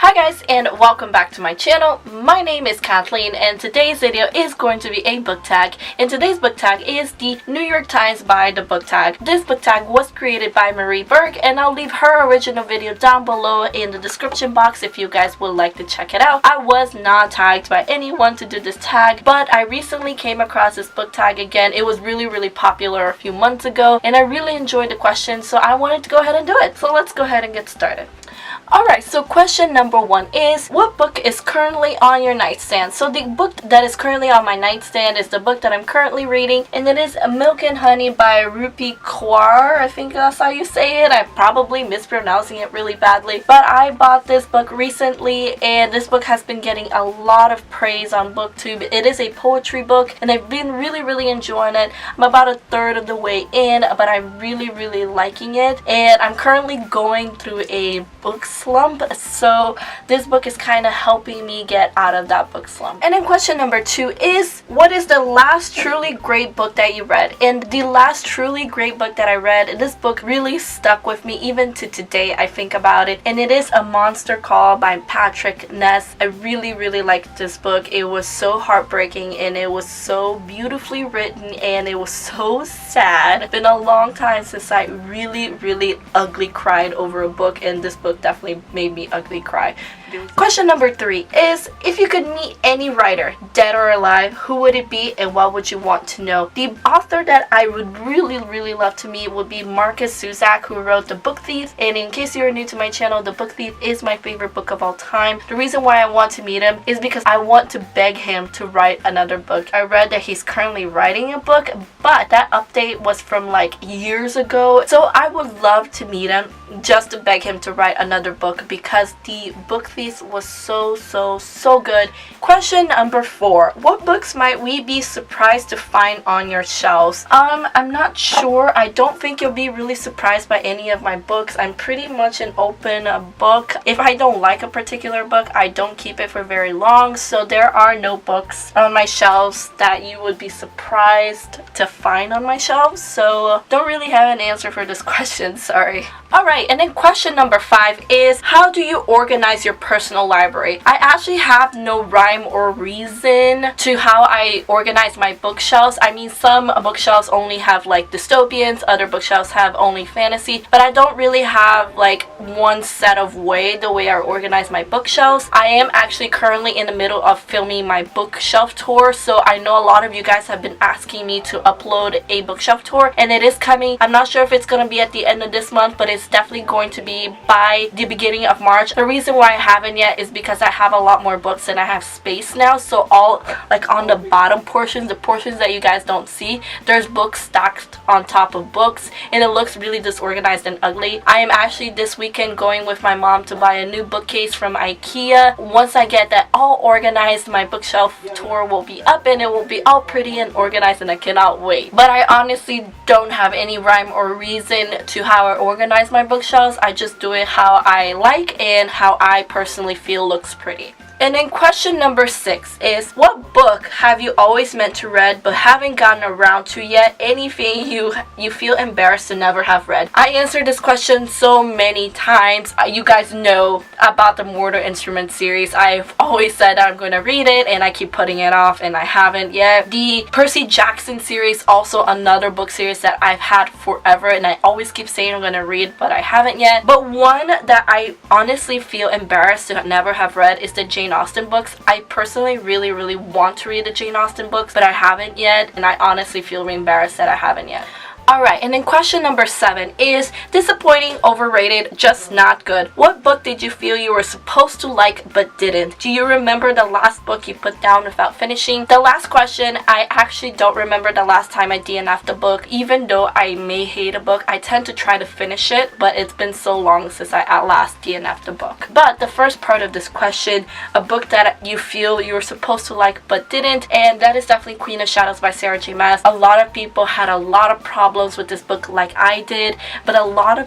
Hi guys, and welcome back to my channel. My name is Kathleen and today's video is going to be a book tag, and today's book tag is the New York Times by the book tag. This book tag was created by Marie Berg, and I'll leave her original video down below in the description box if you guys would like to check it out. I was not tagged by anyone to do this tag, but I recently came across this book tag again. It was really popular a few months ago, and I really enjoyed the question, so I wanted to go ahead and do it. So let's go ahead and get started. Alright, so question number 1 is, what book is currently on your nightstand? So the book that is currently on my nightstand is the book that I'm currently reading, and it is Milk and Honey by Rupi Kaur. I think that's how you say it. I'm probably mispronouncing it really badly, but I bought this book recently, and this book has been getting a lot of praise on BookTube. It is a poetry book, and I've been really enjoying it. I'm about a third of the way in, but I'm really liking it, and I'm currently going through a book slump, so this book is kind of helping me get out of that book slump. And then question number 2 is, what is the last truly great book that you read? And the last truly great book that I read, this book really stuck with me even to today. I think about it, and it is A Monster Call by Patrick Ness. I really liked this book. It was so heartbreaking, and it was so beautifully written, and it was so sad. It's been a long time since I really ugly cried over a book, and this book definitely made me ugly cry. Question number 3 is, if you could meet any writer, dead or alive, who would it be and what would you want to know? The author that I would really love to meet would be Marcus Zusak, who wrote The Book Thief. And in case you're new to my channel, The Book Thief is my favorite book of all time. The reason why I want to meet him is because I want to beg him to write another book. I read that he's currently writing a book, but that update was from like years ago, so I would love to meet him just to beg him to write another book, because The Book Thief was so good. Question number 4, what books might we be surprised to find on your shelves? I'm not sure. I don't think you'll be really surprised by any of my books. I'm pretty much an open book. If I don't like a particular book, I don't keep it for very long, so there are no books on my shelves that you would be surprised to find on my shelves, so don't really have an answer for this question, sorry. Alright, and then question number 5 is, how do you organize your personal library? I actually have no rhyme or reason to how I organize my bookshelves. I mean, some bookshelves only have like dystopians, other bookshelves have only fantasy, but I don't really have like one set of the way I organize my bookshelves. I am actually currently in the middle of filming my bookshelf tour, so I know a lot of you guys have been asking me to upload a bookshelf tour, and it is coming. I'm not sure if it's going to be at the end of this month, but it's definitely going to be by the beginning of March. The reason why I haven't yet is because I have a lot more books and I have space now, so all like on the bottom portions, the portions that you guys don't see, there's books stacked on top of books, and it looks really disorganized and ugly. I am actually this weekend going with my mom to buy a new bookcase from IKEA. Once I get that all organized, my bookshelf tour will be up and it will be all pretty and organized, and I cannot wait. But I honestly don't have any rhyme or reason to how I organize my bookshelves. I just do it how I like and how I personally feel looks pretty. And then question number 6 is, what book have you always meant to read but haven't gotten around to yet? Anything you feel embarrassed to never have read? I answered this question so many times. You guys know about the Mortal Instruments series. I've always said I'm going to read it, and I keep putting it off, and I haven't yet. The Percy Jackson series, also another book series that I've had forever, and I always keep saying I'm going to read, but I haven't yet. But one that I honestly feel embarrassed to never have read is the Jane Austen books. I personally really want to read the Jane Austen books, but I haven't yet, and I honestly feel embarrassed that I haven't yet. Alright, and then question number 7 is, disappointing, overrated, just not good. What book did you feel you were supposed to like but didn't? Do you remember the last book you put down without finishing? The last question, I actually don't remember the last time I DNF'd a book. Even though I may hate a book, I tend to try to finish it, but it's been so long since I at last DNF'd a book. But the first part of this question, a book that you feel you were supposed to like but didn't, and that is definitely Queen of Shadows by Sarah J. Maas. A lot of people had a lot of problems with this book like I did, but a lot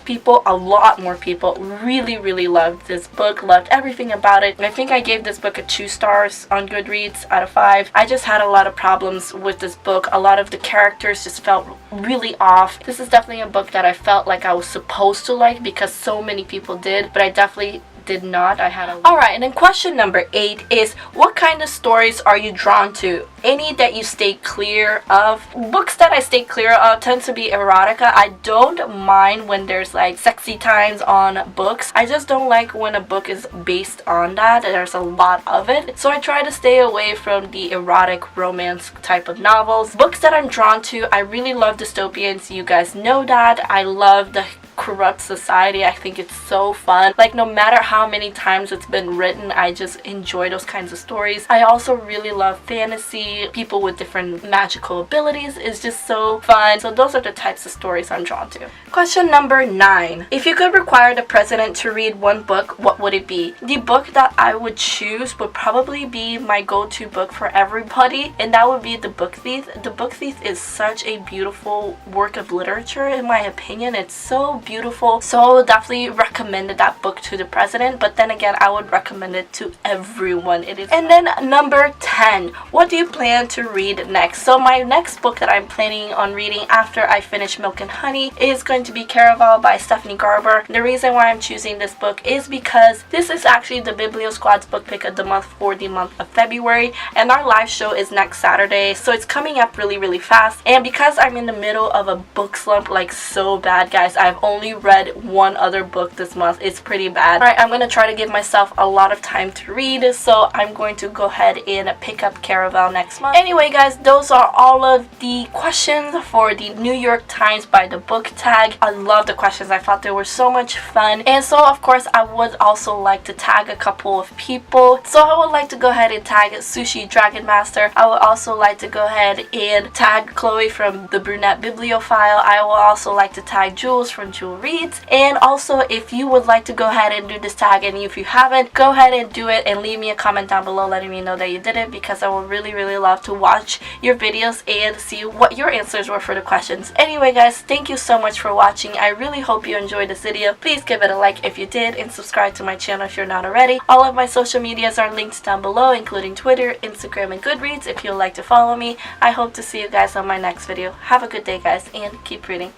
more people really loved this book, loved everything about it. And I think I gave this book a 2 stars on Goodreads out of 5. I just had a lot of problems with this book. A lot of the characters just felt really off. This is definitely a book that I felt like I was supposed to like because so many people did, but I definitely did not. I had a... Alright, and then question number 8 is, what kind of stories are you drawn to? Any that you stay clear of? Books that I stay clear of tend to be erotica. I don't mind when there's like sexy times on books. I just don't like when a book is based on that and there's a lot of it. So I try to stay away from the erotic romance type of novels. Books that I'm drawn to, I really love dystopians. You guys know that. I love the corrupt society. I think it's so fun. Like, no matter how many times it's been written, I just enjoy those kinds of stories. I also really love fantasy. People with different magical abilities is just so fun. So those are the types of stories I'm drawn to. Question number 9. If you could require the president to read one book, what would it be? The book that I would choose would probably be my go-to book for everybody, and that would be The Book Thief. The Book Thief is such a beautiful work of literature, in my opinion. It's so beautiful. So I would definitely recommend that book to the president, but then again, I would recommend it to everyone. It is. And then number 10. What do you plan to read next? So my next book that I'm planning on reading after I finish Milk and Honey is going to be Caraval by Stephanie Garber. The reason why I'm choosing this book is because this is actually the Biblio Squad's book pick of the month for the month of February, and our live show is next Saturday, so it's coming up really fast. And because I'm in the middle of a book slump, like so bad, guys, I've only read one other book this month. It's pretty bad. Alright, I'm gonna try to give myself a lot of time to read, so I'm going to go ahead and pick up Caraval next month. Anyway, guys, those are all of the questions for the New York Times by the book tag. I love the questions. I thought they were so much fun. And so, of course, I would also like to tag a couple of people. So I would like to go ahead and tag Sushi Dragon Master. I would also like to go ahead and tag Chloe from the Brunette Bibliophile. I will also like to tag Jules from Jewel Reads. And also, if you would like to go ahead and do this tag, and if you haven't, go ahead and do it and leave me a comment down below letting me know that you did it, because I will really love to watch your videos and see what your answers were for the questions. Anyway, guys, thank you so much for watching. I really hope you enjoyed this video. Please give it a like if you did, and subscribe to my channel if you're not already. All of my social medias are linked down below, including Twitter, Instagram, and Goodreads if you'd like to follow me. I hope to see you guys on my next video. Have a good day, guys, and keep reading.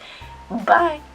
Bye!